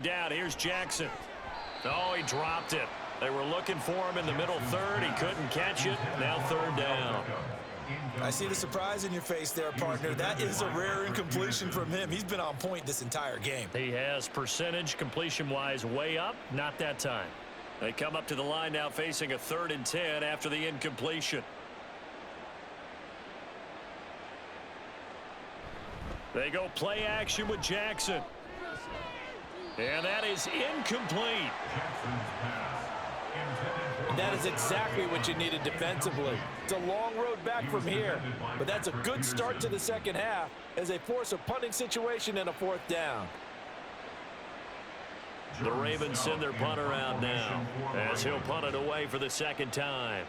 Down, here's Jackson. Oh, he dropped it. They were looking for him in the middle third. He couldn't catch it. Now third down. I see the surprise in your face there, partner. That is a rare incompletion from him. He's been on point this entire game. He has percentage completion-wise way up. Not that time. They come up to the line now facing a 3rd and 10 after the incompletion. They go play action with Jackson. And that is incomplete. That is exactly what you needed defensively. It's a long road back from here, but that's a good start to the second half as they force a punting situation and a 4th down. The Ravens send their punter out now as he'll punt it away for the 2nd time.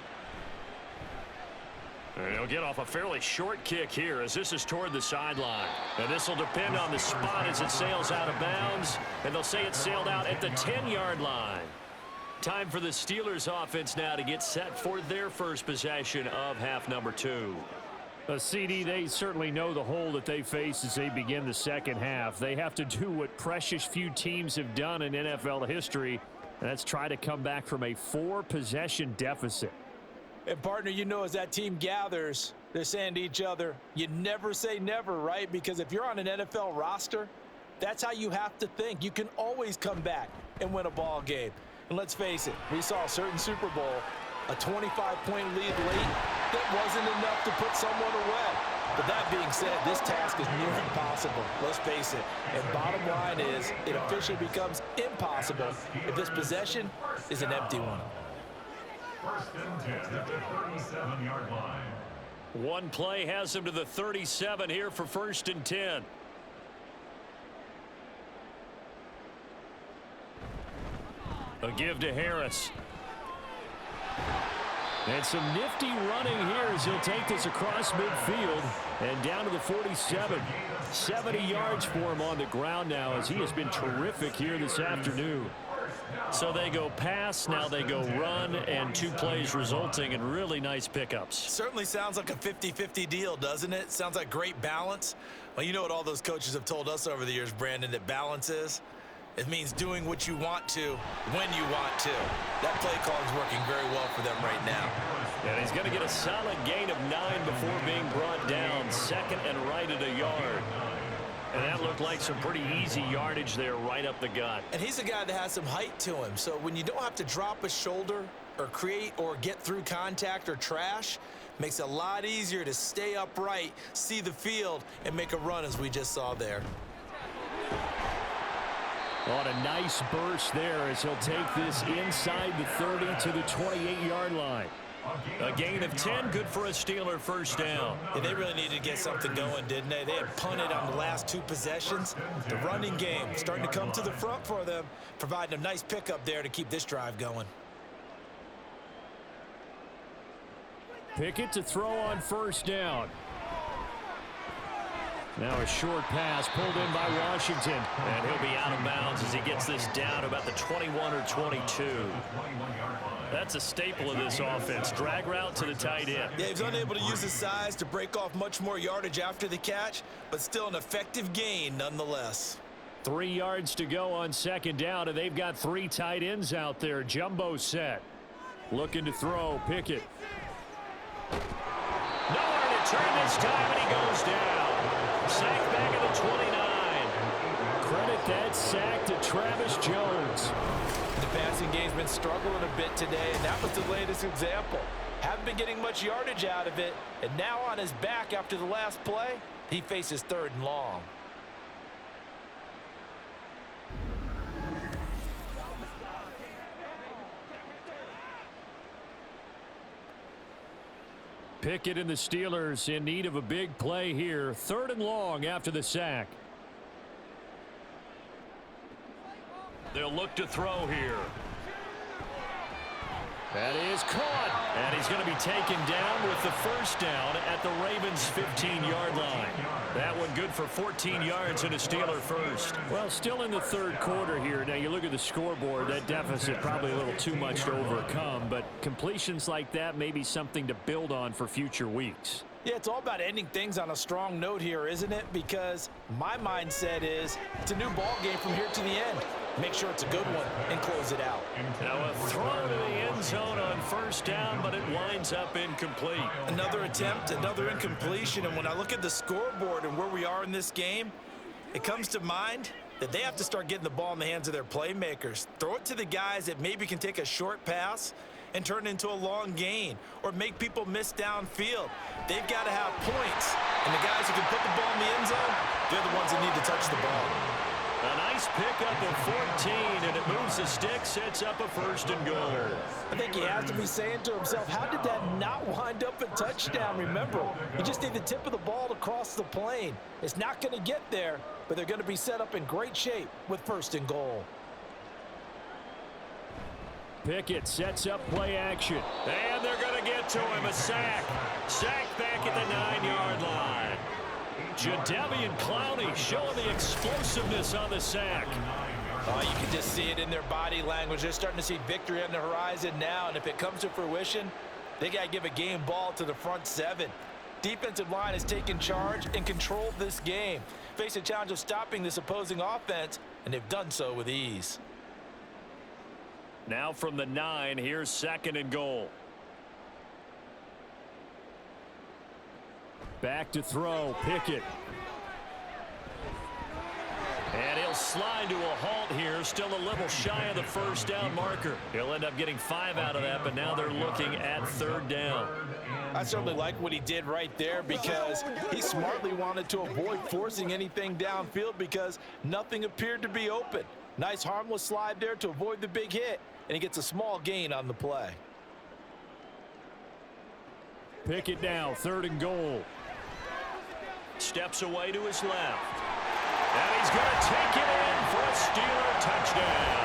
And he'll get off a fairly short kick here as this is toward the sideline. And this will depend on the spot as it sails out of bounds. And they'll say it sailed out at the 10-yard line. Time for the Steelers offense now to get set for their first possession of half number 2. CD, they certainly know the hole that they face as they begin the second half. They have to do what precious few teams have done in NFL history, and that's try to come back from a 4-possession deficit. And, partner, you know as that team gathers, they're saying to each other, you never say never, right? Because if you're on an NFL roster, that's how you have to think. You can always come back and win a ball game. And let's face it, we saw a certain Super Bowl, a 25-point lead late, that wasn't enough to put someone away. But that being said, this task is near impossible. Let's face it. And bottom line is, it officially becomes impossible if this possession is an empty one. 1st and 10 at the 37-yard line. One play has him to the 37 here for 1st and 10. A give to Harris. And some nifty running here as he'll take this across midfield and down to the 47. 70 yards for him on the ground now as he has been terrific here this afternoon. So they go pass, now they go run, and 2 plays resulting in really nice pickups. Certainly sounds like a 50-50 deal, doesn't it? Sounds like great balance. Well, you know what all those coaches have told us over the years, Brandon, that balance is? It means doing what you want to when you want to. That play call is working very well for them right now. And he's going to get a solid gain of 9 before being brought down. 2nd and right at a yard. And that looked like some pretty easy yardage there right up the gut. And he's a guy that has some height to him. So when you don't have to drop a shoulder or create or get through contact or trash, makes it a lot easier to stay upright, see the field, and make a run as we just saw there. On a nice burst there as he'll take this inside the 30 to the 28-yard line. A gain of 10, good for a Steeler 1st down. Yeah, they really needed to get something going, didn't they? They had punted on the last 2 possessions. The running game starting to come to the front for them, providing a nice pickup there to keep this drive going. Pickett to throw on 1st down. Now a short pass pulled in by Washington. And he'll be out of bounds as he gets this down about the 21 or 22. That's a staple of this offense. Drag route to the tight end. Yeah, he's unable to use his size to break off much more yardage after the catch, but still an effective gain nonetheless. 3 yards to go on 2nd down, and they've got 3 tight ends out there. Jumbo set. Looking to throw. Pickett. Nowhere to turn this time, and he goes down. Sack back at the 29. Credit that sack to Travis Jones. The passing game's been struggling a bit today, and that was the latest example. Haven't been getting much yardage out of it, and now on his back after the last play, he faces 3rd and long. Pickett and the Steelers in need of a big play here. 3rd and long after the sack. They'll look to throw here. That is caught. And he's going to be taken down with the 1st down at the Ravens' 15-yard line. That one good for 14 yards and a Steeler 1st. Well, still in the 3rd quarter here. Now, you look at the scoreboard, that deficit probably a little too much to overcome, but completions like that may be something to build on for future weeks. Yeah, it's all about ending things on a strong note here, isn't it? Because my mindset is it's a new ball game from here to the end. make sure it's a good one, and close it out. Now a throw to the end zone on first down, but it winds up incomplete. Another attempt, another incompletion, and when I look at the scoreboard and where we are in this game, it comes to mind that they have to start getting the ball in the hands of their playmakers. Throw it to the guys that maybe can take a short pass and turn it into a long gain or make people miss downfield. They've got to have points, and the guys who can put the ball in the end zone, they're the ones that need to touch the ball. A nice pickup of 14, and it moves the stick, sets up a first and goal. I think he has to be saying to himself, how did that not wind up a touchdown? Remember, you just need the tip of the ball to cross the plane. It's not going to get there, but they're going to be set up in great shape with first and goal. Pickett sets up play action. And they're going to get to him, a sack. Sack back at the 9-yard line. Jadeveon Clowney showing the explosiveness on the sack. Oh, you can just see it in their body language. They're starting to see victory on the horizon now, and if it comes to fruition, they got to give a game ball to the front seven. Defensive line has taken charge and controlled this game. Face a challenge of stopping this opposing offense, and they've done so with ease. Now from the 9, here's second and goal. Back to throw, Pickett. And he'll slide to a halt here, still a little shy of the first down marker. He'll end up getting 5 out of that, but now they're looking at third down. I certainly like what he did right there because he smartly wanted to avoid forcing anything downfield because nothing appeared to be open. Nice harmless slide there to avoid the big hit, and he gets a small gain on the play. Pickett now, third and goal. Steps away to his left. And he's going to take it in for a Steeler touchdown.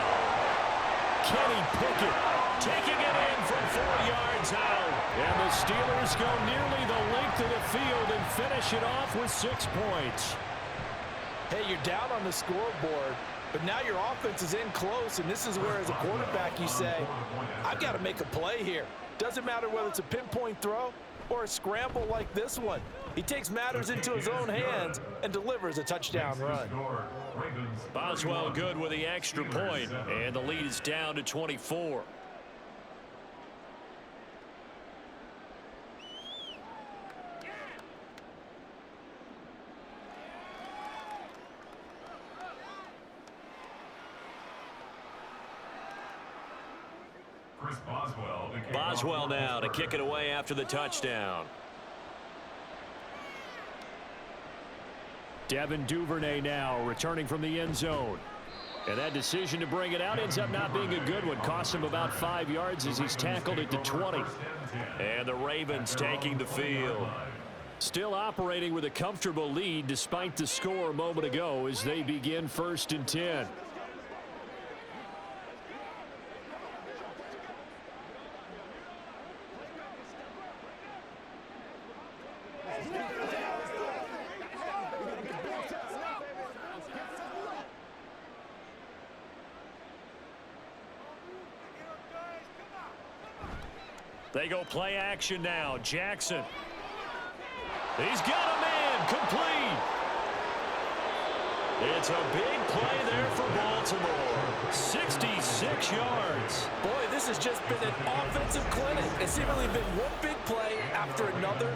Kenny Pickett Taking it in from 4 yards out. And the Steelers go nearly the length of the field and finish it off with 6 points. Hey, you're down on the scoreboard, but now your offense is in close, and this is where, as a quarterback, you say, I've got to make a play here. Doesn't matter whether it's a pinpoint throw or a scramble like this one. He takes matters into his own hands and delivers a touchdown run. Boswell good with the extra point, and the lead is down to 24. Boswell now to kick it away after the touchdown. Devin Duvernay now returning from the end zone. And that decision to bring it out ends up not being a good one. Costs him about 5 yards as he's tackled it to 20. And the Ravens taking the field. Still operating with a comfortable lead despite the score a moment ago as they begin 1st and 10. They go play action now. Jackson. He's got a man complete. It's a big play there for Baltimore. 66 yards. Boy, this has just been an offensive clinic. It's seemingly been one big play after another,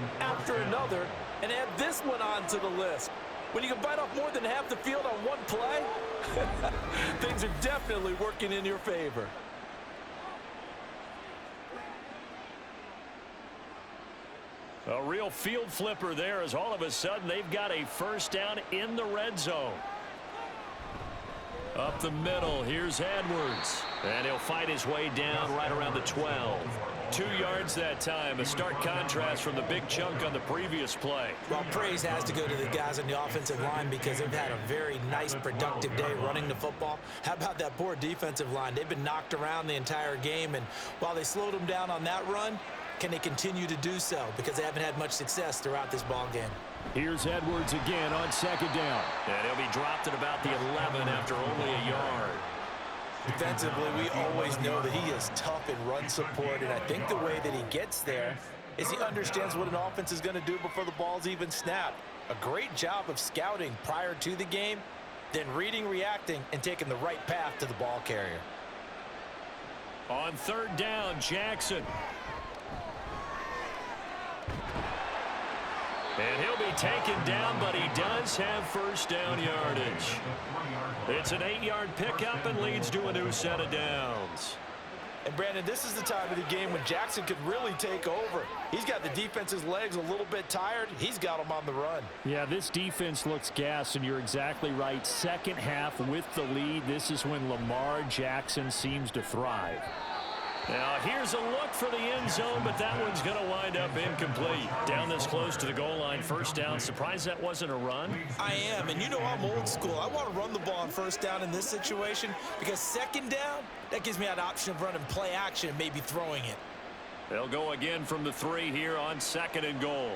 and add this one onto the list. When you can bite off more than half the field on one play, things are definitely working in your favor. A real field flipper there as all of a sudden they've got a first down in the red zone. Up the middle, here's Edwards. And he'll fight his way down right around the 12. 2 yards that time, a stark contrast from the big chunk on the previous play. Well, praise has to go to the guys on the offensive line because they've had a very nice, productive day running the football. How about that poor defensive line? They've been knocked around the entire game, and while they slowed them down on that run, can they continue to do so? Because they haven't had much success throughout this ball game. Here's Edwards again on 2nd down. And he'll be dropped at about the 11 after only a yard. Defensively, we always know that he is tough in run support, and I think the way that he gets there is he understands what an offense is going to do before the ball's even snapped. A great job of scouting prior to the game, then reading, reacting, and taking the right path to the ball carrier. On third down, Jackson. And he'll be taken down, but he does have first down yardage. It's an 8-yard pickup and leads to a new set of downs. And, Brandon, this is the time of the game when Jackson could really take over. He's got the defense's legs a little bit tired. He's got them on the run. Yeah, this defense looks gassed, and you're exactly right. Second half with the lead, this is when Lamar Jackson seems to thrive. Now, here's a look for the end zone, but that one's going to wind up incomplete. Down this close to the goal line, first down. Surprised that wasn't a run? I am, and you know I'm old school. I want to run the ball on first down in this situation because second down, that gives me an option of running play action and maybe throwing it. They'll go again from the 3 here on second and goal.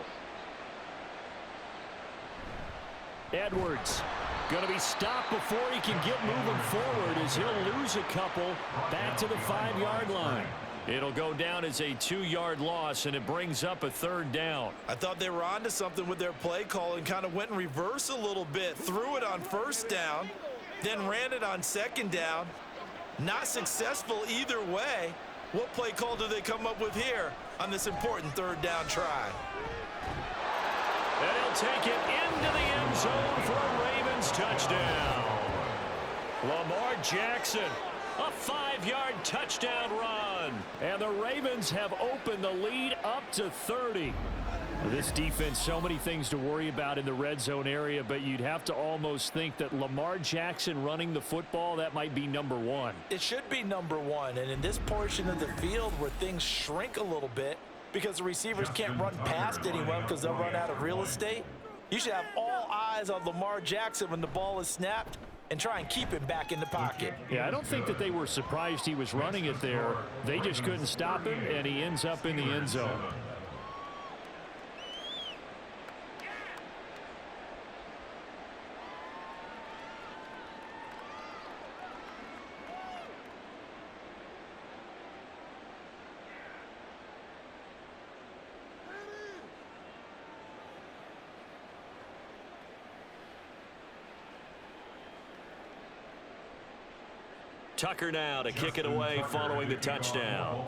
Edwards going to be stopped before he can get moving forward as he'll lose a couple back to the 5-yard line. It'll go down as a 2-yard loss, and it brings up a third down. I thought they were onto something with their play call and kind of went in reverse a little bit. Threw it on first down, then ran it on second down. Not successful either way. What play call do they come up with here on this important third down try? And he'll take it into the end zone for a Ravens touchdown. Lamar Jackson, a 5-yard touchdown run. And the Ravens have opened the lead up to 30. This defense, so many things to worry about in the red zone area, but you'd have to almost think that Lamar Jackson running the football, that might be number one. It should be number one, and in this portion of the field where things shrink a little bit because the receivers can't run past anyone because they'll run out of real estate, you should have all eyes on Lamar Jackson when the ball is snapped and try and keep him back in the pocket. Yeah, I don't think that they were surprised he was running it there. They just couldn't stop him, and he ends up in the end zone. Tucker now to kick it away following the touchdown.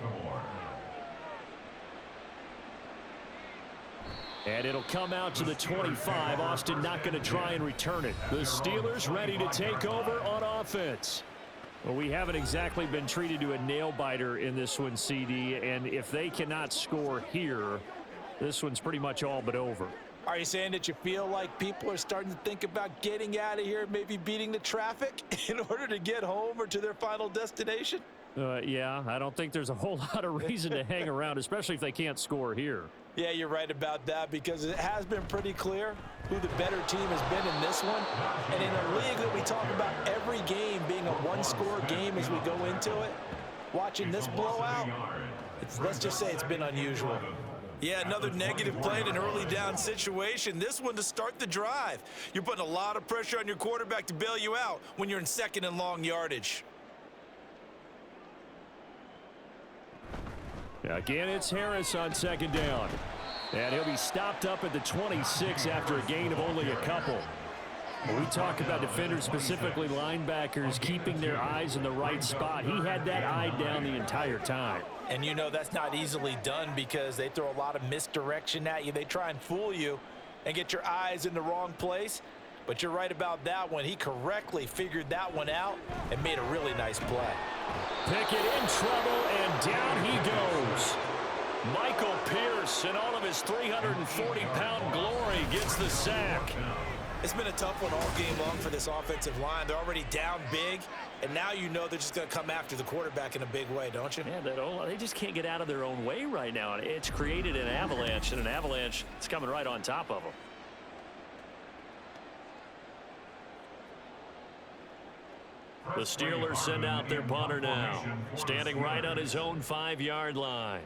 And it'll come out to the 25. Austin not going to try and return it. The Steelers ready to take over on offense. Well, we haven't exactly been treated to a nail-biter in this one, CD. And if they cannot score here, this one's pretty much all but over. Are you saying that you feel like people are starting to think about getting out of here, maybe beating the traffic in order to get home or to their final destination? Yeah, I don't think there's a whole lot of reason to hang around, especially if they can't score here. Yeah, you're right about that because it has been pretty clear who the better team has been in this one. And in a league that we talk about every game being a one-score game as we go into it, watching this blowout, let's just say it's been unusual. Yeah, another negative play in an early down situation. This one to start the drive. You're putting a lot of pressure on your quarterback to bail you out when you're in second and long yardage. Again, it's Harris on second down. And he'll be stopped up at the 26 after a gain of only a couple. When we talk about defenders, specifically linebackers, keeping their eyes in the right spot, he had that eye down the entire time. And you know that's not easily done because they throw a lot of misdirection at you. They try and fool you and get your eyes in the wrong place. But you're right about that one. He correctly figured that one out and made a really nice play. Pickett in trouble, and down he goes. Michael Pierce, in all of his 340-pound glory, gets the sack. It's been a tough one all game long for this offensive line. They're already down big, and now you know they're just going to come after the quarterback in a big way, don't you? Yeah, they just can't get out of their own way right now. It's created an avalanche, and an avalanche is coming right on top of them. The Steelers send out their punter now, standing right on his own 5-yard line.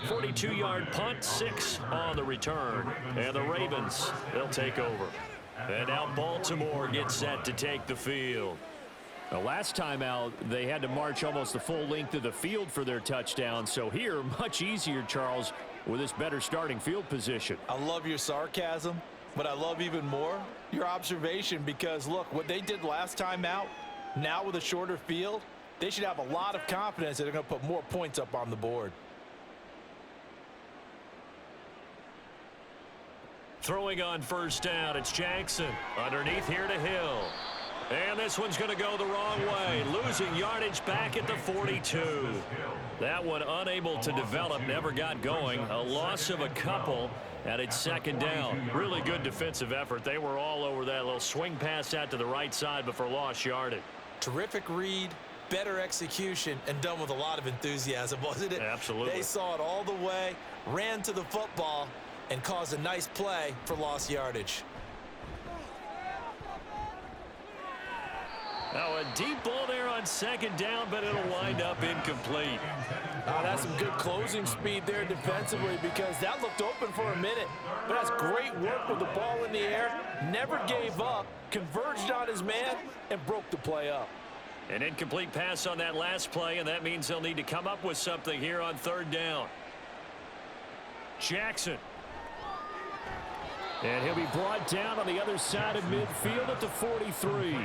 .42-yard punt, 6 on the return. And the Ravens, they'll take over. And now Baltimore gets set to take the field. The last time out, they had to march almost the full length of the field for their touchdown. So here, much easier, Charles, with this better starting field position. I love your sarcasm, but I love even more your observation because, look, what they did last time out, now with a shorter field, they should have a lot of confidence that they're going to put more points up on the board. Throwing on first down, it's Jackson. Underneath here to Hill. And this one's going to go the wrong way. Losing yardage back at the 42. That one unable to develop, never got going. A loss of a couple, and it's second down. Really good defensive effort. They were all over that little swing pass out to the right side before lost yardage. Terrific read, better execution, and done with a lot of enthusiasm, wasn't it? Absolutely. They saw it all the way, ran to the football, and caused a nice play for lost yardage. Now a deep ball there on second down, but it'll wind up incomplete. That's some good closing speed there defensively because that looked open for a minute. But that's great work with the ball in the air. Never gave up, converged on his man, and broke the play up. An incomplete pass on that last play, and that means they'll need to come up with something here on third down. Jackson. And he'll be brought down on the other side of midfield at the 43.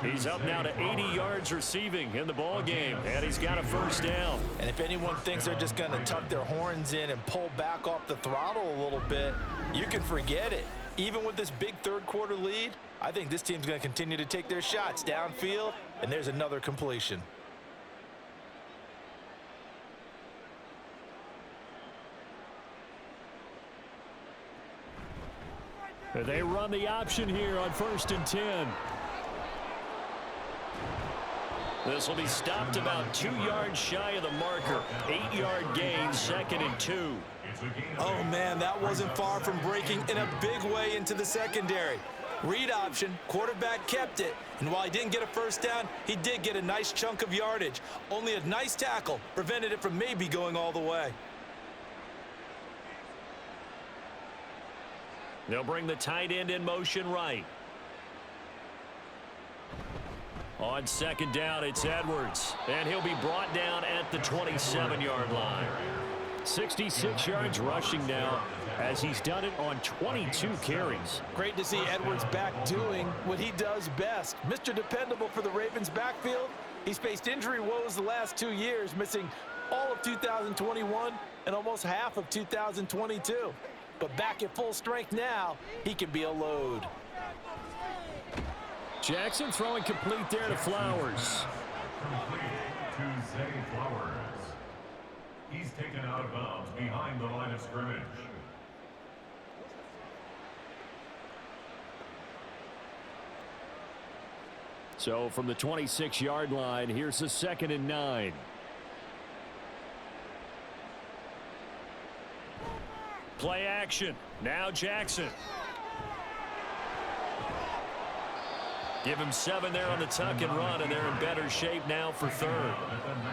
He's up now to 80 yards receiving in the ball game, and he's got a first down. And if anyone thinks they're just going to tuck their horns in and pull back off the throttle a little bit, you can forget it. Even with this big third quarter lead, I think this team's going to continue to take their shots downfield, and there's another completion. They run the option here on 1st and 10. This will be stopped about 2 yards shy of the marker. 8-yard gain, 2nd and 2. Oh, man, that wasn't far from breaking in a big way into the secondary. Read option, quarterback kept it, and while he didn't get a first down, he did get a nice chunk of yardage. Only a nice tackle prevented it from maybe going all the way. They'll bring the tight end in motion right. On second down, it's Edwards, and he'll be brought down at the 27-yard line. 66 yards rushing now as he's done it on 22 carries. Great to see Edwards back doing what he does best. Mr. Dependable for the Ravens backfield. He's faced injury woes the last 2 years, missing all of 2021 and almost half of 2022. But back at full strength now, he can be a load. Jackson throwing complete there to Flowers. Complete to Zay Flowers. He's taken out of bounds behind the line of scrimmage. So from the 26-yard line, here's a 2nd and 9. Play action. Now Jackson. Give him 7 there on the tuck and run, and they're in better shape now for third.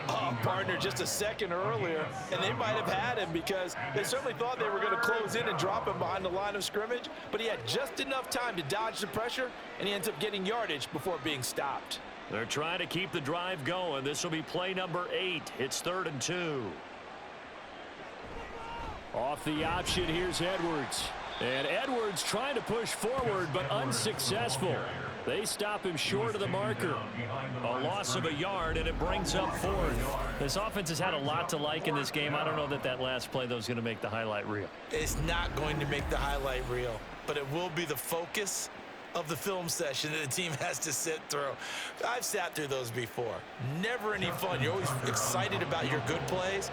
Oh, partner, just a second earlier, and they might have had him because they certainly thought they were going to close in and drop him behind the line of scrimmage, but he had just enough time to dodge the pressure, and he ends up getting yardage before being stopped. They're trying to keep the drive going. This will be play number 8. It's 3rd and 2. Off the option, here's Edwards. And Edwards trying to push forward, but unsuccessful. They stop him short of the marker. A loss of a yard, and it brings up 4th. This offense has had a lot to like in this game. I don't know that last play, though, is going to make the highlight reel. It's not going to make the highlight reel, but it will be the focus of the film session that the team has to sit through. I've sat through those before. Never any fun. You're always excited about your good plays,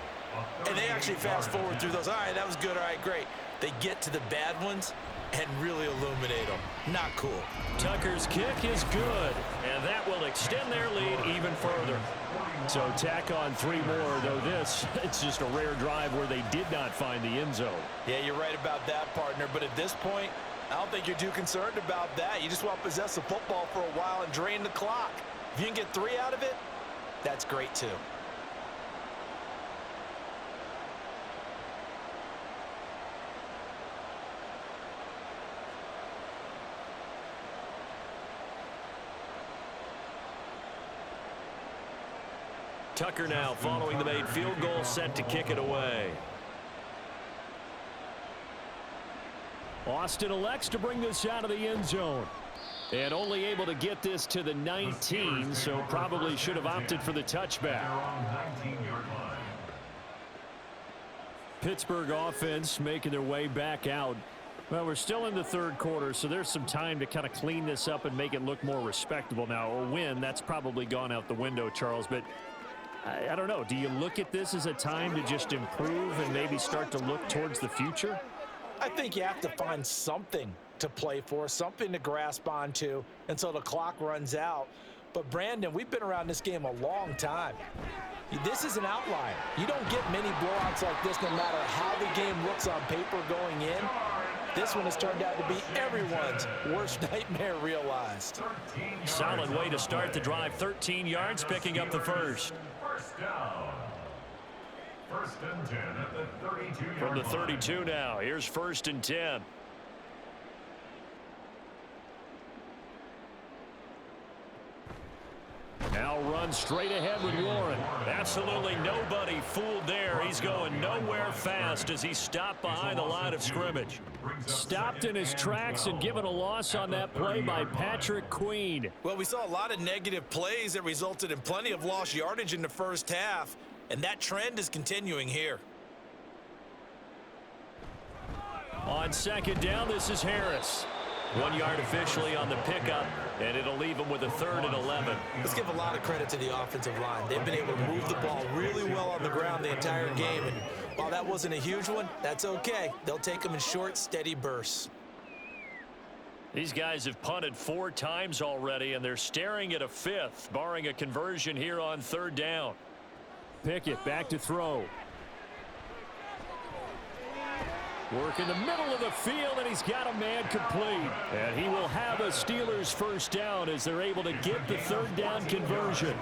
and they actually fast forward through those. All right, that was good. All right, great. They get to the bad ones and really illuminate them. Not cool. Tucker's kick is good, and that will extend their lead even further. So tack on 3 more, though it's just a rare drive where they did not find the end zone. Yeah, you're right about that, partner, but at this point, I don't think you're too concerned about that. You just want to possess the football for a while and drain the clock. If you can get 3 out of it, that's great too. Tucker now following the made field goal, set to kick it away. Austin elects to bring this out of the end zone. And only able to get this to the 19, so probably should have opted for the touchback. Pittsburgh offense making their way back out. Well, we're still in the third quarter, so there's some time to kind of clean this up and make it look more respectable. Now, a win, that's probably gone out the window, Charles, but I don't know. Do you look at this as a time to just improve and maybe start to look towards the future? I think you have to find something to play for, something to grasp onto until the clock runs out. But, Brandon, we've been around this game a long time. This is an outlier. You don't get many blowouts like this no matter how the game looks on paper going in. This one has turned out to be everyone's worst nightmare realized. Solid way to start the drive. 13 yards, picking up the first. First down. First and 10 at the 32-yard From the line. 32 now, here's first and 10. Now run straight ahead with Warren. Absolutely nobody fooled there. He's going nowhere fast as he stopped behind the line of scrimmage. Stopped in his tracks and given a loss on that play by Patrick Queen. Well, we saw a lot of negative plays that resulted in plenty of lost yardage in the first half, and that trend is continuing here. On second down, this is Harris. 1 yard officially on the pickup, and it'll leave him with a third and 11. Let's give a lot of credit to the offensive line. They've been able to move the ball really well on the ground the entire game, and while that wasn't a huge one, that's okay. They'll take them in short, steady bursts. These guys have punted 4 times already, and they're staring at a fifth, barring a conversion here on third down. Pickett back to throw. Work in the middle of the field, and he's got a man complete. And he will have a Steelers first down as they're able to get the third down conversion.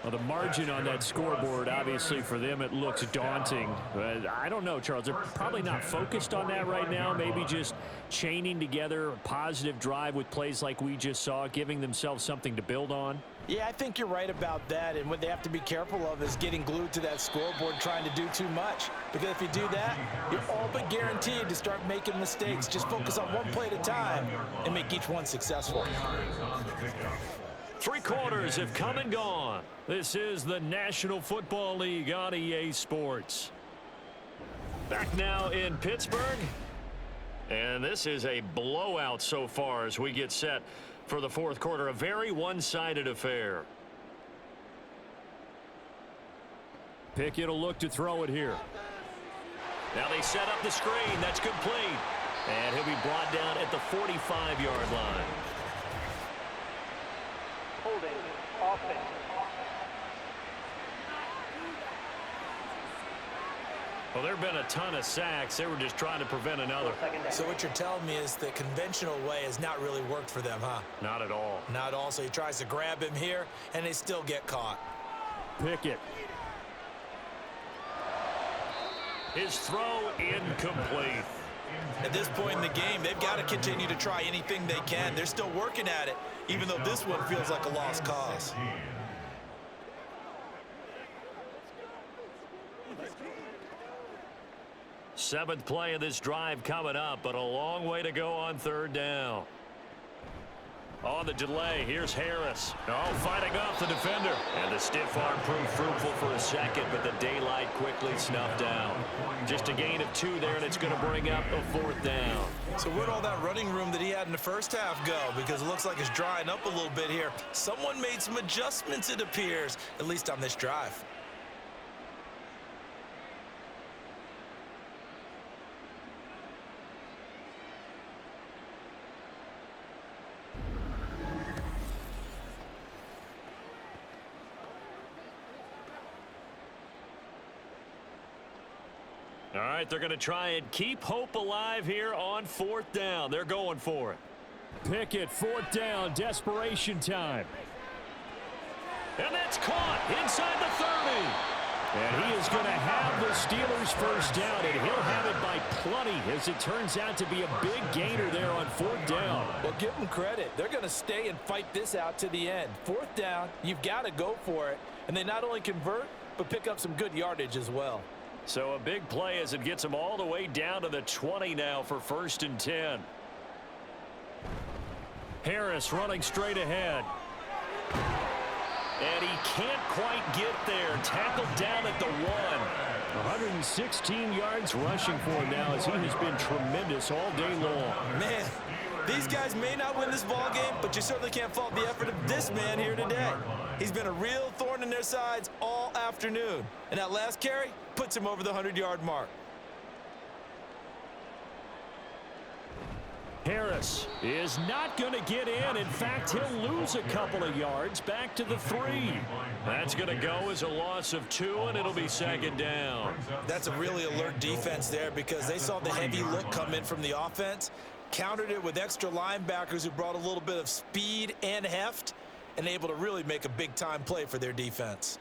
Well, the margin on that scoreboard, obviously, for them, it looks daunting. But I don't know, Charles. They're probably not focused on that right now. Maybe just chaining together a positive drive with plays like we just saw, giving themselves something to build on. Yeah, I think you're right about that, and what they have to be careful of is getting glued to that scoreboard trying to do too much. Because if you do that, you're all but guaranteed to start making mistakes. Just focus on one play at a time and make each one successful. 3 quarters have come and gone. This is the National Football League on EA Sports. Back now in Pittsburgh. And this is a blowout so far as we get set for the fourth quarter. A very one-sided affair. Pickett will look to throw it here. Now they set up the screen. That's complete. And he'll be brought down at the 45-yard line. Holding offense. Well, there have been a ton of sacks. They were just trying to prevent another. So what you're telling me is the conventional way has not really worked for them, huh? Not at all. Not all. So he tries to grab him here, and they still get caught. Pickett. His throw incomplete. At this point in the game, they've got to continue to try anything they can. They're still working at it, even though this one feels like a lost cause. Seventh play of this drive coming up, but a long way to go on third down. On the delay, here's Harris. Oh, fighting off the defender. And the stiff arm proved fruitful for a second, but the daylight quickly snuffed down. Just a gain of 2 there, and it's going to bring up a fourth down. So where'd all that running room that he had in the first half go? Because it looks like it's drying up a little bit here. Someone made some adjustments, it appears, at least on this drive. All right, they're going to try and keep hope alive here on fourth down. They're going for it. Pickett, fourth down, desperation time. And that's caught inside the 30. And he is going to have the Steelers first down, and he'll have it by plenty as it turns out to be a big gainer there on fourth down. Well, give them credit. They're going to stay and fight this out to the end. Fourth down, you've got to go for it. and they not only convert, but pick up some good yardage as well. So a big play as it gets them all the way down to the 20 now for 1st and 10. Harris running straight ahead. And he can't quite get there. Tackled down at the 1. 116 yards rushing for him now as he has been tremendous all day long. Man, these guys may not win this ball game, but you certainly can't fault the effort of this man here today. He's been a real thorn in their sides all afternoon. And that last carry puts him over the 100-yard mark. Harris is not going to get in. In fact, he'll lose a couple of yards back to the 3. That's going to go as a loss of 2, and it'll be 2nd down. That's a really alert defense there because they saw the heavy look come in from the offense, countered it with extra linebackers who brought a little bit of speed and heft, and able to really make a big-time play for their defense.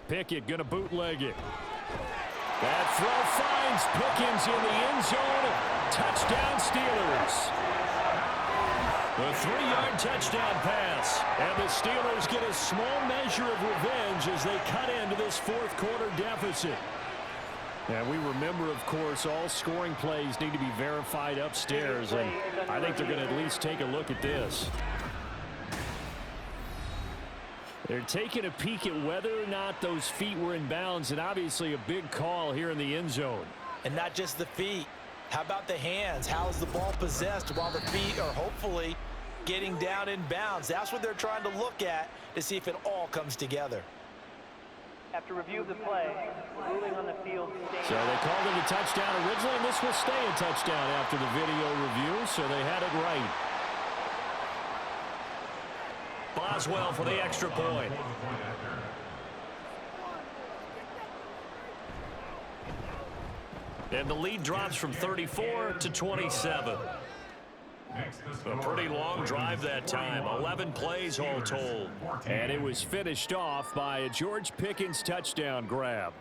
Pickett going to bootleg it. That throw finds Pickens in the end zone. Touchdown Steelers. The 3-yard touchdown pass. And the Steelers get a small measure of revenge as they cut into this 4th quarter deficit. And we remember, of course, all scoring plays need to be verified upstairs. And I think they're going to at least take a look at this. They're taking a peek at whether or not those feet were in bounds, and obviously a big call here in the end zone. And not just the feet. How about the hands? How's the ball possessed while the feet are hopefully getting down in bounds? That's what they're trying to look at to see if it all comes together. After review of the play, ruling on the field. So they called it a touchdown originally, and this will stay a touchdown after the video review, so they had it right. Boswell for the extra point. And the lead drops from 34 to 27. A pretty long drive that time. 11 plays all told. And it was finished off by a George Pickens touchdown grab.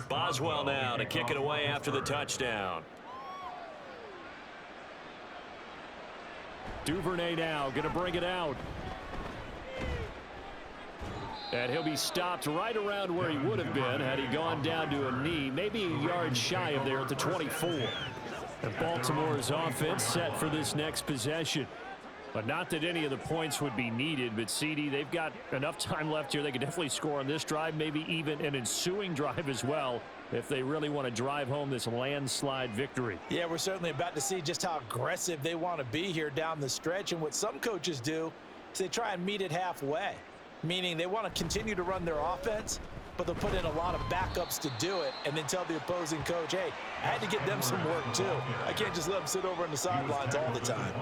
Boswell now to kick it away after the touchdown. Duvernay now going to bring it out. And he'll be stopped right around where he would have been had he gone down to a knee, maybe a yard shy of there at the 24. And Baltimore's offense set for this next possession. But not that any of the points would be needed, but CD, they've got enough time left here. They could definitely score on this drive, maybe even an ensuing drive as well, if they really want to drive home this landslide victory. Yeah, we're certainly about to see just how aggressive they want to be here down the stretch. And what some coaches do is they try and meet it halfway, meaning they want to continue to run their offense, but they'll put in a lot of backups to do it and then tell the opposing coach, hey, I had to get them some work too. I can't just let them sit over on the sidelines all the time.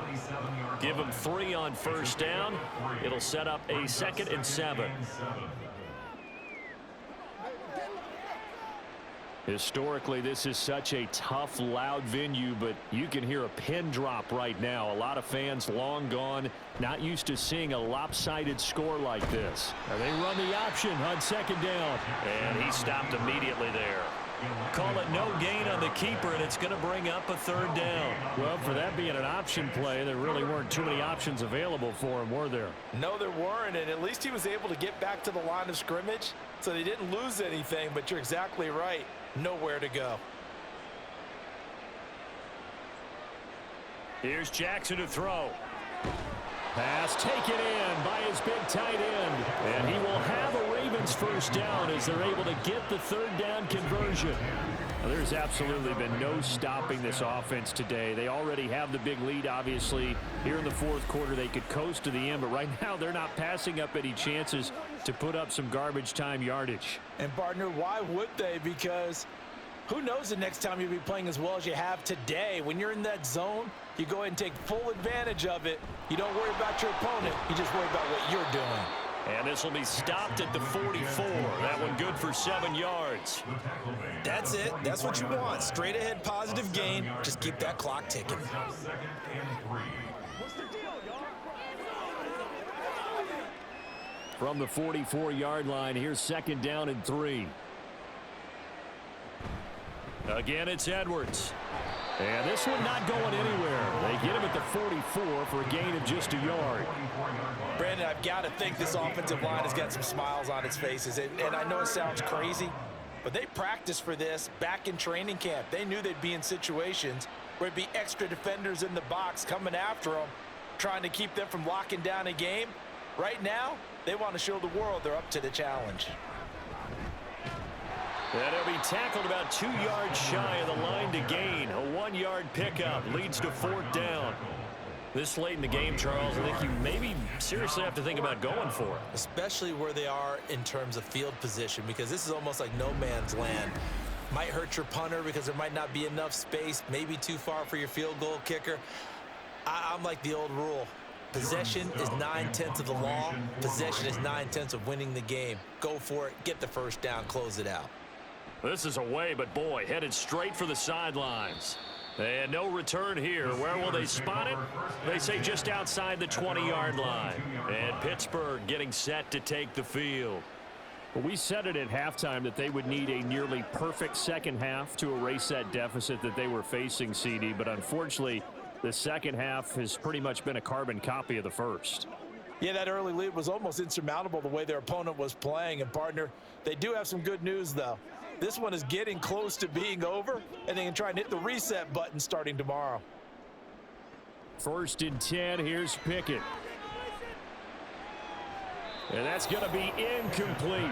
Give them 3 on 1st down. It'll set up a 2nd and 7. Historically, this is such a tough, loud venue, but you can hear a pin drop right now. A lot of fans long gone, not used to seeing a lopsided score like this. And they run the option on 2nd down. And he stopped immediately there. Call it no gain on the keeper, and it's going to bring up a 3rd down. Well, for that being an option play, there really weren't too many options available for him, were there? No, there weren't, and at least he was able to get back to the line of scrimmage, so they didn't lose anything, but you're exactly right. Nowhere to go. Here's Jackson to throw. Pass taken in by his big tight end. And he will have a Ravens 1st down as they're able to get the 3rd down conversion. Now, there's absolutely been no stopping this offense today. They already have the big lead, obviously. Here in the 4th quarter, they could coast to the end, but right now they're not passing up any chances to put up some garbage time yardage. And, partner, why would they? Because who knows the next time you'll be playing as well as you have today. When you're in that zone, you go ahead and take full advantage of it. You don't worry about your opponent. You just worry about what you're doing. And this will be stopped at the 44. That one good for 7 yards. That's it. That's what you want. Straight ahead positive gain. Just keep that clock ticking. From the 44-yard line, here's 2nd down and 3. Again, it's Edwards. And this one not going anywhere. They get him at the 44 for a gain of just a yard. Brandon, I've got to think this offensive line has got some smiles on its faces. And I know it sounds crazy, but they practiced for this back in training camp. They knew they'd be in situations where it'd be extra defenders in the box coming after them, trying to keep them from locking down a game. Right now, they want to show the world they're up to the challenge. And he'll be tackled about 2 yards shy of the line to gain. A 1-yard pickup leads to 4th down. This late in the game, Charles, I think you maybe seriously have to think about going for it. Especially where they are in terms of field position, because this is almost like no man's land. Might hurt your punter because there might not be enough space, maybe too far for your field goal kicker. I'm like the old rule. Possession is 9/10 of the law. Possession is 9/10 of winning the game. Go for it, get the first down, close it out. This is away, but boy, headed straight for the sidelines. And no return here. Where will they spot it? They say just outside the 20-yard line. And Pittsburgh getting set to take the field. Well, we said it at halftime that they would need a nearly perfect second half to erase that deficit that they were facing, CD. But unfortunately, the second half has pretty much been a carbon copy of the first. Yeah, that early lead was almost insurmountable the way their opponent was playing. And, partner, they do have some good news, though. This one is getting close to being over, and they can try and hit the reset button starting tomorrow. 1st and 10, here's Pickett. And that's going to be incomplete.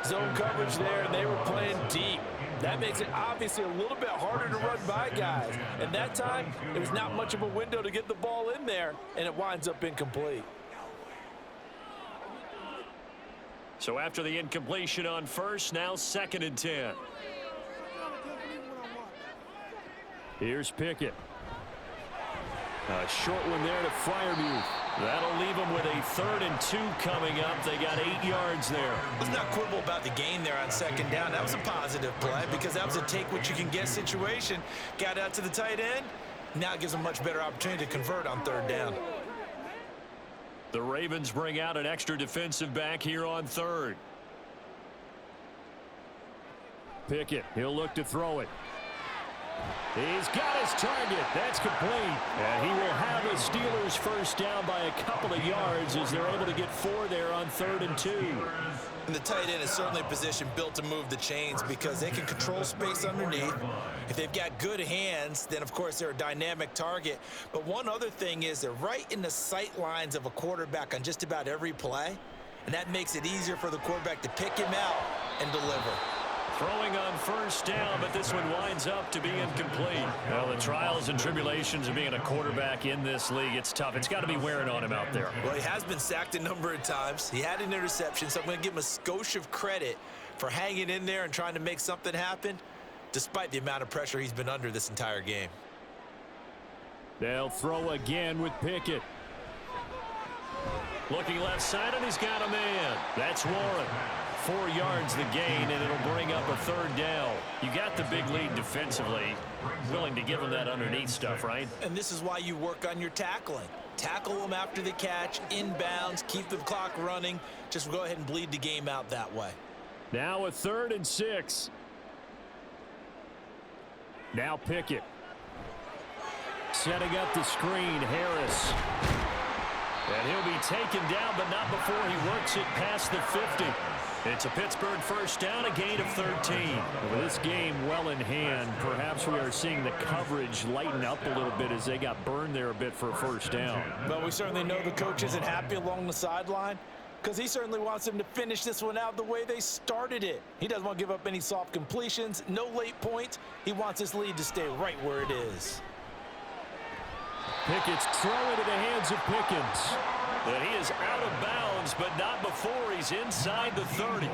Zone coverage there, and they were playing deep. That makes it obviously a little bit harder to run by guys. And that time, it was not much of a window to get the ball in there, and it winds up incomplete. So after the incompletion on first, now 2nd and 10. Here's Pickett. A short one there to Freiermuth. That'll leave them with a 3rd and 2 coming up. They got 8 yards there. Let's not quibble about the gain there on 2nd down. That was a positive play because that was a take-what-you-can-get situation. Got out to the tight end. Now it gives them a much better opportunity to convert on 3rd down. The Ravens bring out an extra defensive back here on 3rd. Pickett, he'll look to throw it. He's got his target. That's complete. And he will have the Steelers first down by a couple of yards as they're able to get 4 there on 3rd and 2. And the tight end is certainly a position built to move the chains because they can control space underneath. If they've got good hands, then, of course, they're a dynamic target. But one other thing is they're right in the sight lines of a quarterback on just about every play, and that makes it easier for the quarterback to pick him out and deliver. Throwing on first down, but this one winds up to be incomplete. Well, the trials and tribulations of being a quarterback in this league, it's tough. It's got to be wearing on him out there. Well, he has been sacked a number of times. He had an interception, so I'm going to give him a skosh of credit for hanging in there and trying to make something happen, despite the amount of pressure he's been under this entire game. They'll throw again with Pickett. Looking left side, and he's got a man. That's Warren. 4 yards the gain, and it'll bring up a 3rd down. You got the big lead defensively. Willing to give him that underneath stuff, right? And this is why you work on your tackling. Tackle them after the catch, inbounds, keep the clock running. Just go ahead and bleed the game out that way. Now a 3rd and 6. Now Pickett. Setting up the screen, Harris. And he'll be taken down, but not before he works it past the 50. It's a Pittsburgh first down, a gain of 13. With this game well in hand, perhaps we are seeing the coverage lighten up a little bit as they got burned there a bit for a first down. But we certainly know the coach isn't happy along the sideline because he certainly wants them to finish this one out the way they started it. He doesn't want to give up any soft completions, no late points. He wants his lead to stay right where it is. Pickett's throw into the hands of Pickens. And he is out of bounds, but not before he's inside the 30.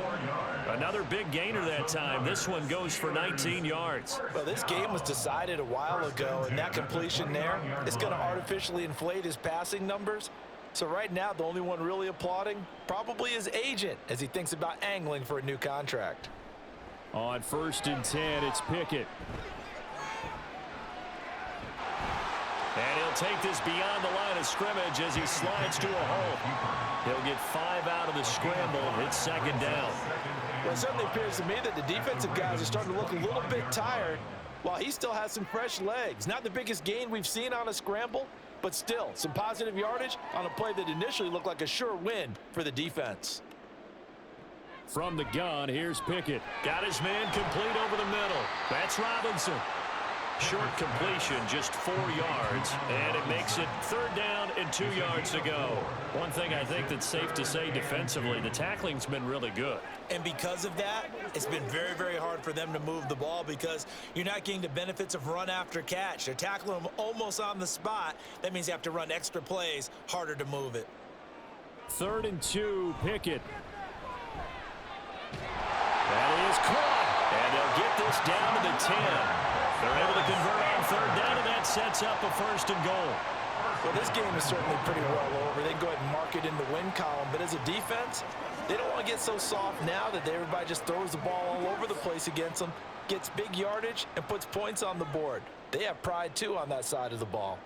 Another big gainer that time. This one goes for 19 yards. Well, this game was decided a while ago, and that completion there is going to artificially inflate his passing numbers. So right now, the only one really applauding probably his agent as he thinks about angling for a new contract. On 1st and 10, it's Pickett. And he'll take this beyond the line of scrimmage as he slides to a hole. He'll get 5 out of the scramble. It's second down. Well, it certainly appears to me that the defensive guys are starting to look a little bit tired while he still has some fresh legs. Not the biggest gain we've seen on a scramble, but still some positive yardage on a play that initially looked like a sure win for the defense. From the gun, here's Pickett. Got his man complete over the middle. That's Robinson. Short completion, just 4 yards, and it makes it 3rd down and 2 yards to go. One thing I think that's safe to say defensively, the tackling's been really good. And because of that, it's been very, very hard for them to move the ball because you're not getting the benefits of run after catch. They're tackling them almost on the spot. That means you have to run extra plays, harder to move it. 3rd and 2, Pickett. That is caught. And they'll get this down to the 10. They're able to convert on 3rd down, and that sets up a 1st and goal. Well, this game is certainly pretty well over. They can go ahead and mark it in the win column. But as a defense, they don't want to get so soft now that everybody just throws the ball all over the place against them, gets big yardage, and puts points on the board. They have pride, too, on that side of the ball.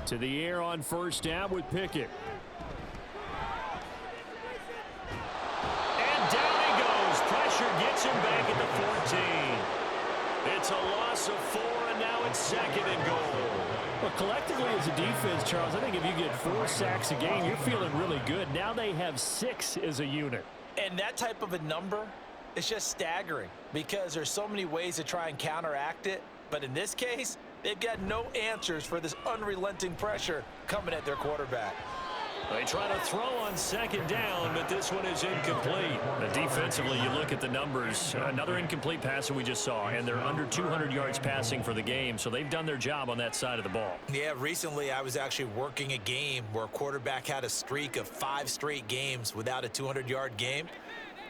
To the air on 1st down with Pickett. And down he goes. Pressure gets him back at the 14. It's a loss of 4, and now it's 2nd and goal. Well, collectively as a defense, Charles, I think if you get 4 sacks a game, you're feeling really good. Now they have 6 as a unit. And that type of a number is just staggering because there's so many ways to try and counteract it. But in this case, they've got no answers for this unrelenting pressure coming at their quarterback. They try to throw on 2nd down, but this one is incomplete. Defensively, you look at the numbers. Another incomplete pass that we just saw, and they're under 200 yards passing for the game, so they've done their job on that side of the ball. Yeah, recently I was actually working a game where a quarterback had a streak of 5 straight games without a 200-yard game.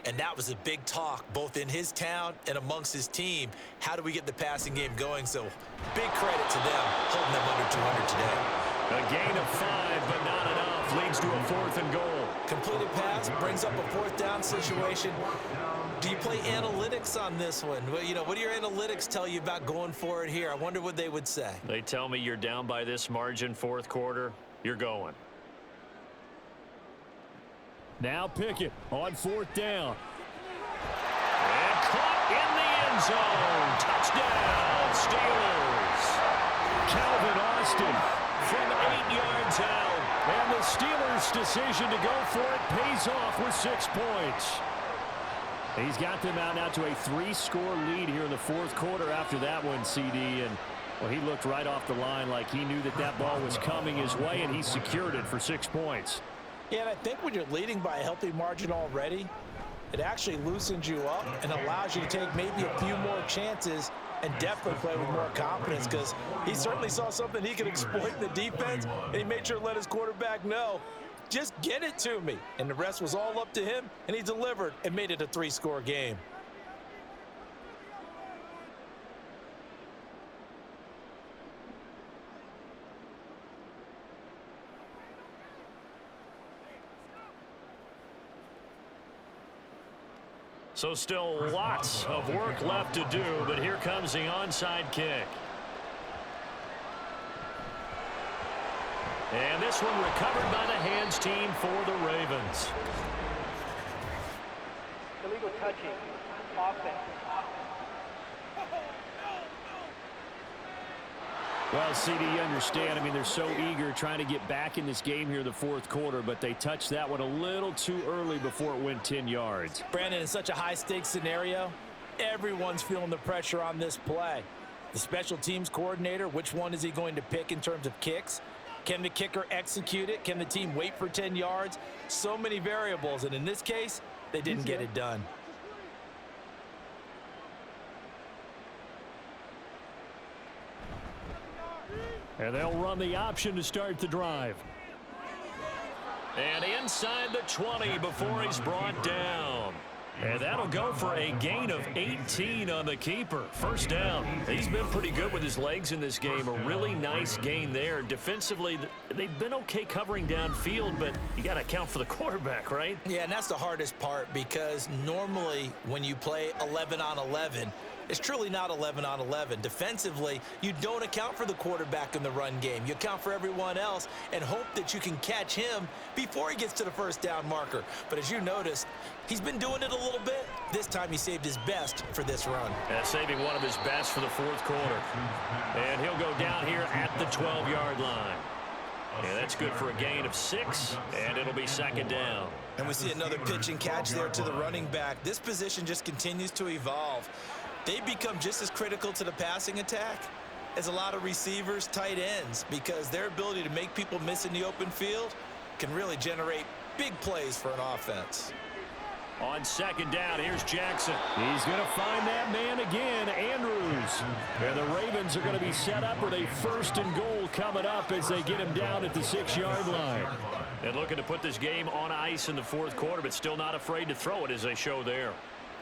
And that was a big talk, both in his town and amongst his team. How do we get the passing game going? So big credit to them holding them under 200 today. A gain of 5, but not enough. Leads to a 4th and goal. Completed pass brings up a 4th down situation. Do you play analytics on this one? Well, you know, what do your analytics tell you about going for it here? I wonder what they would say. They tell me you're down by this margin 4th quarter. You're going. Now Pickett on 4th down. And caught in the end zone. Touchdown, Steelers. Calvin Austin from 8 yards out. And the Steelers' decision to go for it pays off with 6 points. He's got them out now to a 3-score lead here in the 4th quarter after that one, CD. And, well, he looked right off the line like he knew that that ball was coming his way, and he secured it for 6 points. Yeah, and I think when you're leading by a healthy margin already, it actually loosens you up and allows you to take maybe a few more chances and definitely play with more confidence because he certainly saw something he could exploit in the defense, and he made sure to let his quarterback know, just get it to me. And the rest was all up to him, and he delivered and made it a 3-score game. So still lots of work left to do, but here comes the onside kick. And this one recovered by the hands team for the Ravens. Illegal touching. Offense. Well, CD, you understand. I mean, they're so eager trying to get back in this game here in the 4th quarter, but they touched that one a little too early before it went 10 yards. Brandon, in such a high-stakes scenario, everyone's feeling the pressure on this play. The special teams coordinator, which one is he going to pick in terms of kicks? Can the kicker execute it? Can the team wait for 10 yards? So many variables, and in this case, they didn't get it done. And they'll run the option to start the drive. And inside the 20 before he's brought down. And that'll go for a gain of 18 on the keeper. 1st down. He's been pretty good with his legs in this game. A really nice gain there. Defensively, they've been okay covering downfield, but you got to account for the quarterback, right? Yeah, and that's the hardest part because normally when you play 11 on 11, It's truly not 11 on 11. Defensively, you don't account for the quarterback in the run game. You account for everyone else and hope that you can catch him before he gets to the first down marker. But as you noticed, he's been doing it a little bit. This time he saved his best for this run. And saving one of his best for the fourth quarter. And he'll go down here at the 12-yard line. And that's good for a gain of 6, and it'll be second down. And we see another pitch and catch there to the running back. This position just continues to evolve. They become just as critical to the passing attack as a lot of receivers, tight ends, because their ability to make people miss in the open field can really generate big plays for an offense. On second down, here's Jackson. He's going to find that man again, Andrews. And the Ravens are going to be set up with a 1st and goal coming up as they get him down at the 6-yard line. And looking to put this game on ice in the fourth quarter, but still not afraid to throw it as they show there.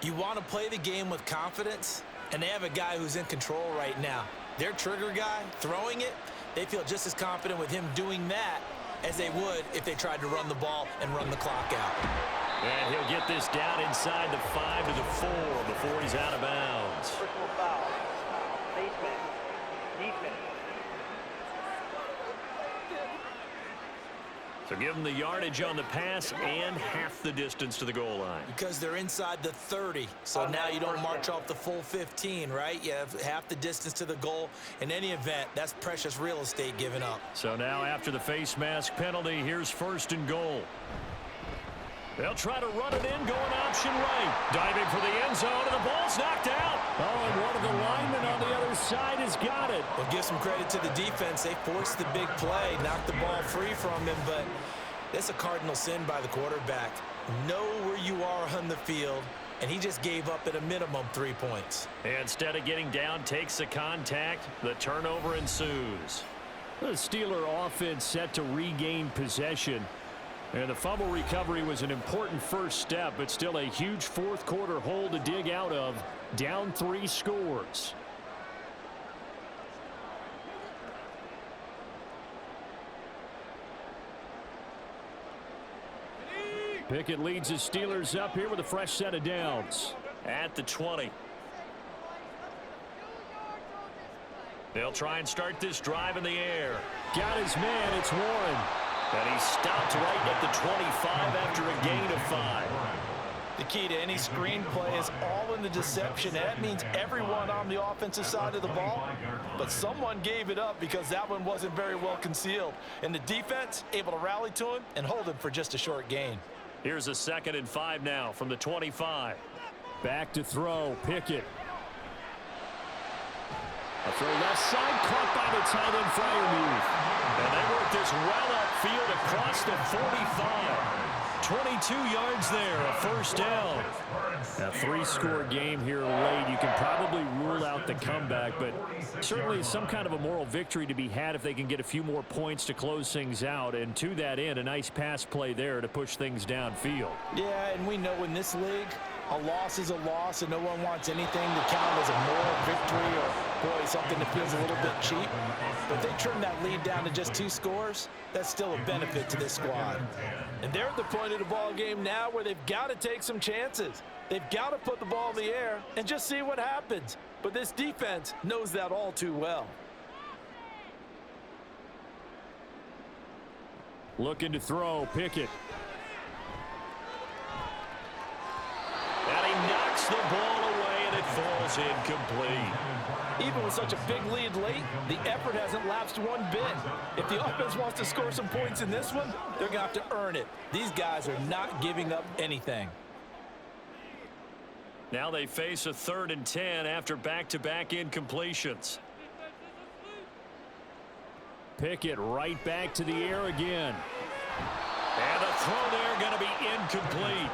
You want to play the game with confidence, and they have a guy who's in control right now. Their trigger guy, throwing it, they feel just as confident with him doing that as they would if they tried to run the ball and run the clock out. And he'll get this down inside the 5 to the 4 before he's out of bounds. Personal foul. Baseman. Defense. So give them the yardage on the pass and half the distance to the goal line. Because they're inside the 30, so now you don't march off the full 15, right? You have half the distance to the goal. In any event, that's precious real estate given up. So now after the face mask penalty, here's 1st and goal. They'll try to run it in, going option right. Diving for the end zone, and the ball's knocked out. Oh, and one of the linemen on the other side has got it. Well, give some credit to the defense. They forced the big play, knocked the ball free from him, but that's a cardinal sin by the quarterback. Know where you are on the field, and he just gave up at a minimum 3 points. And instead of getting down, takes the contact. The turnover ensues. The Steeler offense set to regain possession. And the fumble recovery was an important first step, but still a huge fourth quarter hole to dig out of. Down 3 scores. Pickett leads the Steelers up here with a fresh set of downs. At the 20. They'll try and start this drive in the air. Got his man. It's Warren. And he stopped right at the 25 after a gain of 5. The key to any screenplay is all in the deception. That means everyone on the offensive side of the ball, but someone gave it up because that one wasn't very well concealed. And the defense able to rally to him and hold him for just a short gain. Here's a 2nd and 5 now from the 25. Back to throw. Pickett. A throw left side, caught by the tight end Freiermuth. And they work this well upfield across the 45. 22 yards there, a 1st down. A 3-score game here late. You can probably rule out the comeback, but certainly some kind of a moral victory to be had if they can get a few more points to close things out. And to that end, a nice pass play there to push things downfield. Yeah, and we know in this league, a loss is a loss, and no one wants anything to count as a moral victory or, boy, something that feels a little bit cheap. But if they trim that lead down to just 2 scores, that's still a benefit to this squad. And they're at the point of the ball game now where they've got to take some chances. They've got to put the ball in the air and just see what happens. But this defense knows that all too well. Looking to throw. Pickett. And he knocks the ball away, and it falls incomplete. Even with such a big lead late, the effort hasn't lapsed one bit. If the offense wants to score some points in this one, they're going to have to earn it. These guys are not giving up anything. Now they face a 3rd and 10 after back-to-back incompletions. Pickett right back to the air again. And the throw there going to be incomplete.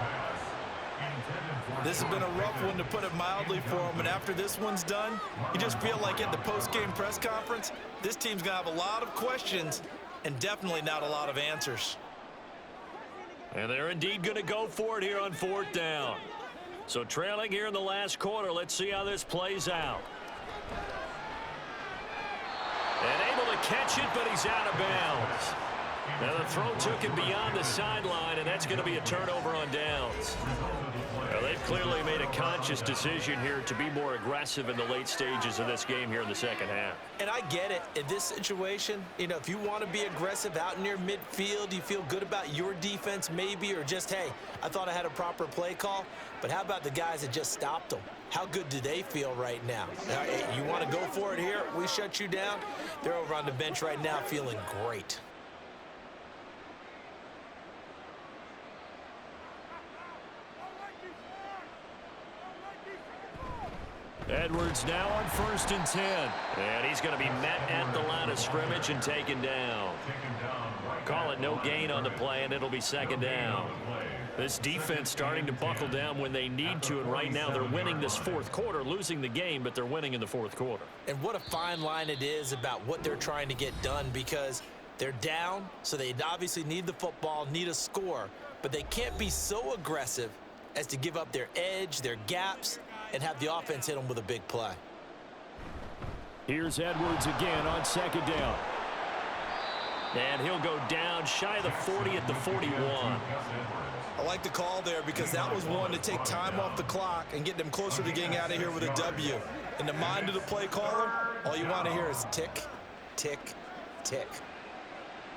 This has been a rough one, to put it mildly, for him. And after this one's done, you just feel like at the post-game press conference, this team's going to have a lot of questions and definitely not a lot of answers. And they're indeed going to go for it here on 4th down. So trailing here in the last quarter, let's see how this plays out. And able to catch it, but he's out of bounds. Now the throw took him beyond the sideline, and that's going to be a turnover on downs. Well, they've clearly made a conscious decision here to be more aggressive in the late stages of this game here in the second half. And I get it. In this situation, you know, if you want to be aggressive out near midfield, you feel good about your defense maybe, or just, hey, I thought I had a proper play call. But how about the guys that just stopped them? How good do they feel right now? Hey, you want to go for it here? We shut you down? They're over on the bench right now feeling great. Edwards now on 1st and 10. And he's going to be met at the line of scrimmage and taken down. Call it no gain on the play, and it'll be 2nd down. This defense starting to buckle down when they need to, and right now they're winning this 4th quarter, losing the game, but they're winning in the 4th quarter. And what a fine line it is about what they're trying to get done, because they're down, so they obviously need the football, need a score, but they can't be so aggressive as to give up their edge, their gaps, and have the offense hit them with a big play. Here's Edwards again on 2nd down. And he'll go down shy of the 40 at the 41. I like the call there because that was one to take time off the clock and get them closer to getting out of here with a W. In the mind of the play caller, all you want to hear is tick, tick, tick.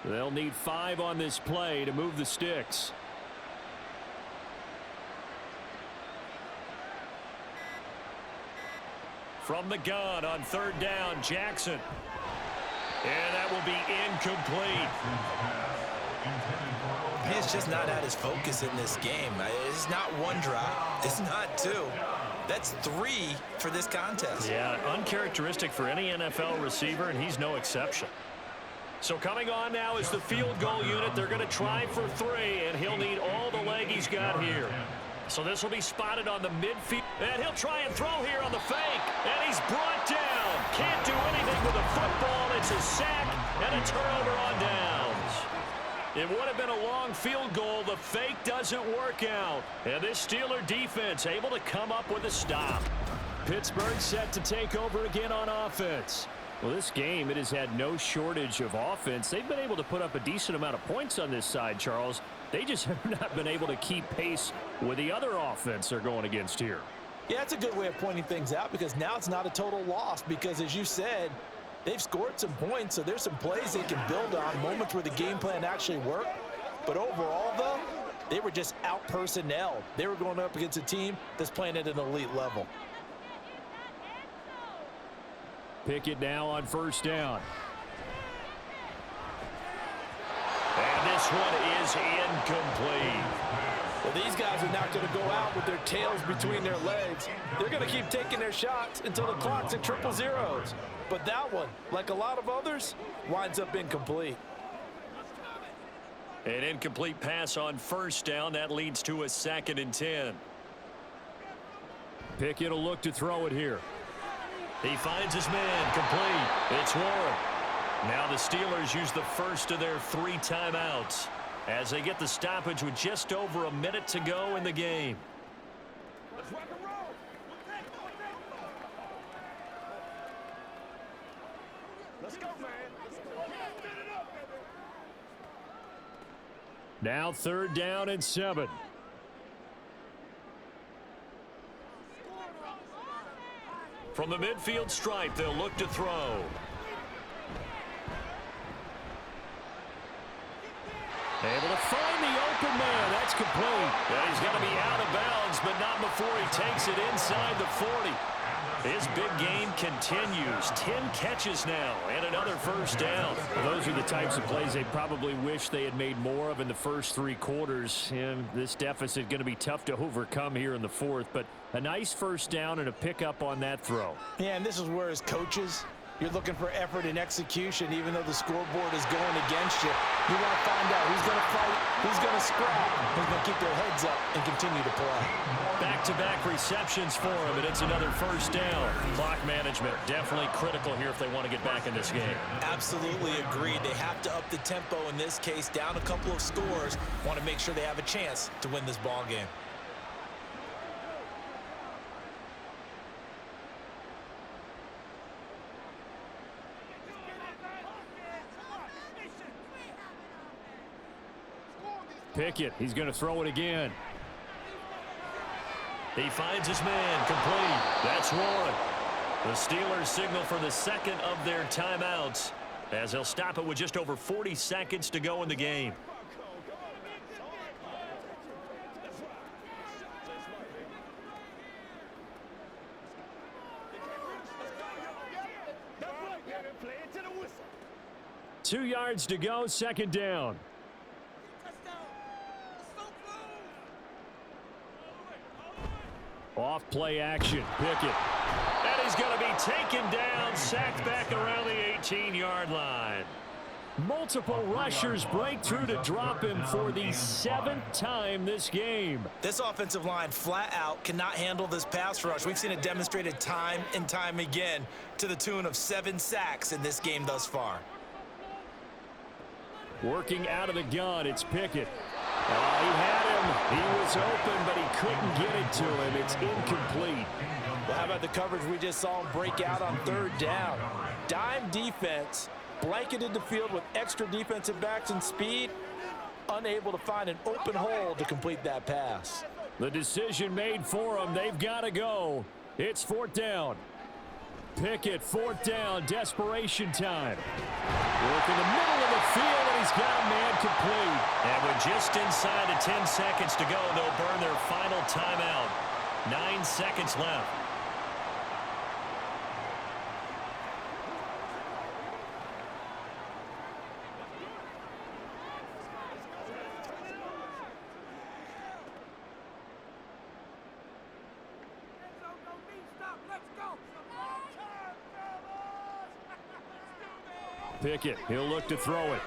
They'll need 5 on this play to move the sticks. From the gun on 3rd down, Jackson. And that will be incomplete. He's just not at his focus in this game. It's not one drop. It's not 2. That's 3 for this contest. Yeah, uncharacteristic for any NFL receiver, and he's no exception. So coming on now is the field goal unit. They're going to try for 3, and he'll need all the leg he's got here. So this will be spotted on the midfield. And he'll try and throw here on the fake. And he's brought down. Can't do anything with the football. It's a sack and a turnover on downs. It would have been a long field goal. The fake doesn't work out. And this Steeler defense able to come up with a stop. Pittsburgh set to take over again on offense. Well, this game, it has had no shortage of offense. They've been able to put up a decent amount of points on this side, Charles. They just have not been able to keep pace with the other offense they're going against here. Yeah, that's a good way of pointing things out, because now it's not a total loss, because as you said, they've scored some points, so there's some plays they can build on, moments where the game plan actually worked. But overall, though, they were just out-personnelled. They were going up against a team that's playing at an elite level. Pickett now on 1st down. And this one is incomplete. Well, these guys are not going to go out with their tails between their legs. They're going to keep taking their shots until the clock's at 000. But that one, like a lot of others, winds up incomplete. An incomplete pass on 1st down. That leads to a 2nd and 10. Pickett will look to throw it here. He finds his man, complete. It's Warren. Now the Steelers use the first of their 3 timeouts as they get the stoppage with just over a minute to go in the game. Let's go, man. Now 3rd down and 7. From the midfield stripe, they'll look to throw. Able to find the open man. That's complete. Yeah, he's going to be out of bounds, but not before he takes it inside the 40. His big game continues. 10 catches now and another 1st down. Well, those are the types of plays they probably wish they had made more of in the first 3 quarters. And this deficit going to be tough to overcome here in the 4th. But a nice 1st down and a pickup on that throw. Yeah, and this is where as coaches, you're looking for effort and execution, even though the scoreboard is going against you. You want to find out who's going to fight, who's going to scrap, who's going to keep their heads up and continue to play. Back-to-back receptions for him, and it's another 1st down. Clock management definitely critical here if they want to get back in this game. Absolutely agreed. They have to up the tempo in this case, down a couple of scores. Want to make sure they have a chance to win this ball game. Pickett, he's going to throw it again. He finds his man, complete. That's one. The Steelers signal for the second of their timeouts as they'll stop it with just over 40 seconds to go in the game. Two yards to go, second down. Off play action, Pickett. And he's going to be taken down, sacked back around the 18-yard line. Multiple rushers break through to drop him for the 7th time this game. This offensive line flat out cannot handle this pass rush. We've seen it demonstrated time and time again to the tune of 7 sacks in this game thus far. Working out of the gun, it's Pickett. He had him. He was open, but he couldn't get it to him. It's incomplete. Well, how about the coverage we just saw him break out on 3rd down? Dime defense, blanketed the field with extra defensive backs and speed, unable to find an open hole to complete that pass. The decision made for him. They've got to go. It's 4th down. Pickett, 4th down, desperation time. Work in the middle of the field, and he's got a man complete. And with just inside of 10 seconds to go, they'll burn their final timeout. 9 seconds left. Pickett, he'll look to throw it.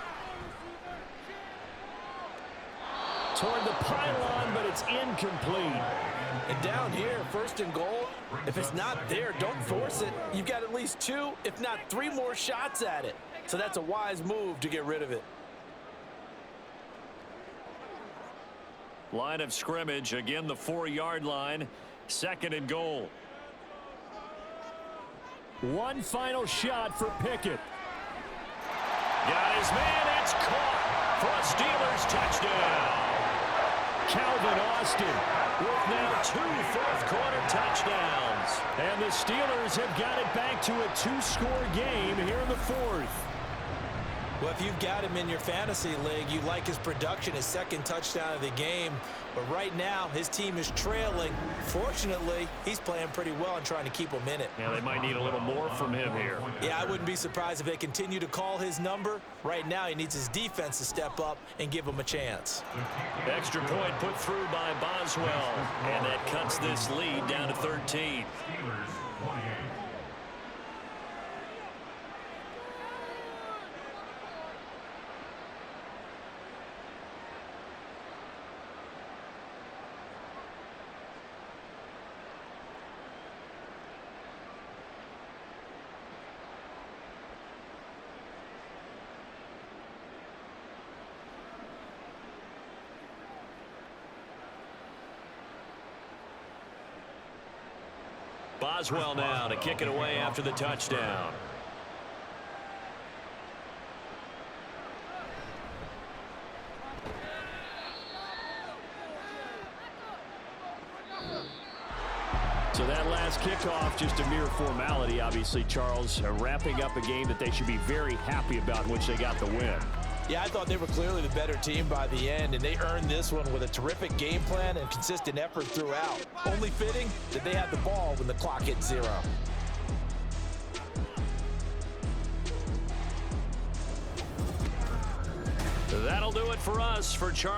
Toward the pylon, but it's incomplete. And down here, 1st and goal, if it's not there, don't force it. You've got at least 2, if not 3 more shots at it. So that's a wise move to get rid of it. Line of scrimmage, again the 4-yard line, 2nd and goal. One final shot for Pickett. Got his man, it's caught for a Steelers touchdown. Calvin Austin with now 2 fourth-quarter touchdowns. And the Steelers have got it back to a 2-score game here in the 4th. Well, if you've got him in your fantasy league, you like his production, his 2nd touchdown of the game. But right now, his team is trailing. Fortunately, he's playing pretty well and trying to keep them in it. Yeah, they might need a little more from him here. Yeah, I wouldn't be surprised if they continue to call his number. Right now, he needs his defense to step up and give him a chance. Extra point put through by Boswell, and that cuts this lead down to 13. Boswell now to kick it away after the touchdown. So that last kickoff, just a mere formality, obviously, Charles, wrapping up a game that they should be very happy about in which they got the win. Yeah, I thought they were clearly the better team by the end, and they earned this one with a terrific game plan and consistent effort throughout. Only fitting that they had the ball when the clock hit 0. That'll do it for us. For Charles